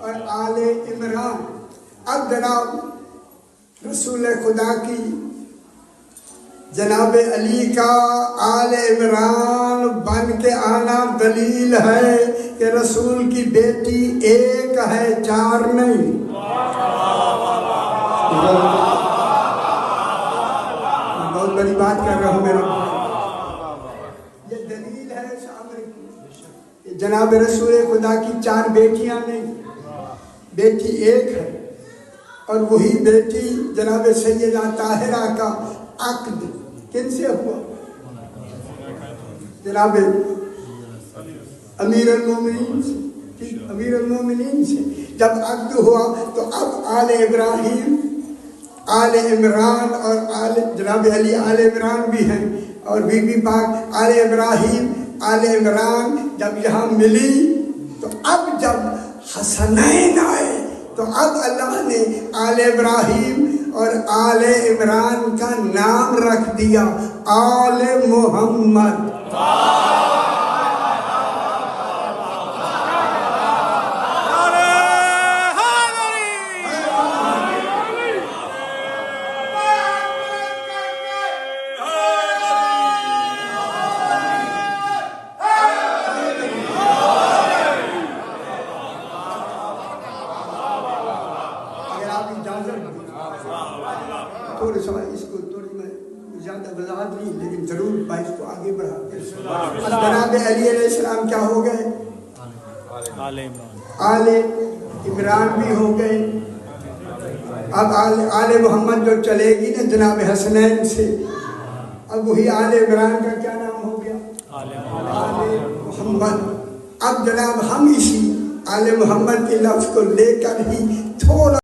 اور آل عمران. اب جناب رسول خدا کی جناب علی کا آل عمران بن کے آنا دلیل ہے کہ رسول کی بیٹی ایک ہے، چار نہیں. بہت بڑی بات کر رہا ہوں میرا. یہ دلیل ہے سامنے کی جناب رسول خدا کی چار بیٹیاں نہیں، بیٹی ایک ہے. اور وہی بیٹی جناب سیدہ طاہرہ کا عقد کن سے ہوا؟ جناب امیر المومنین سے. امیر المومنین سے جب عقد ہوا تو اب آل ابراہیم، آل عمران اور جناب علی آل عمران بھی ہیں، اور بی بی پاک آل ابراہیم آل عمران جب یہاں ملی تو اب جب حسنین آئے تو اب اللہ نے آل ابراہیم اور آل عمران کا نام رکھ دیا آل محمد. تھوڑے سوال اس کو تھوڑی میں زیادہ وضاحت نہیں، لیکن ضرور بھائی اس کو آگے بڑھاتے ہیں. جناب علی علیہ السلام کیا ہو گئے؟ آل عمران بھی ہو گئے. اب آل محمد جو چلے گی نا جناب حسنین سے، اب وہی آل عمران کا کیا نام ہو گیا؟ آل محمد. اب جناب ہم اسی آل محمد کے لفظ کو لے کر ہی تھوڑا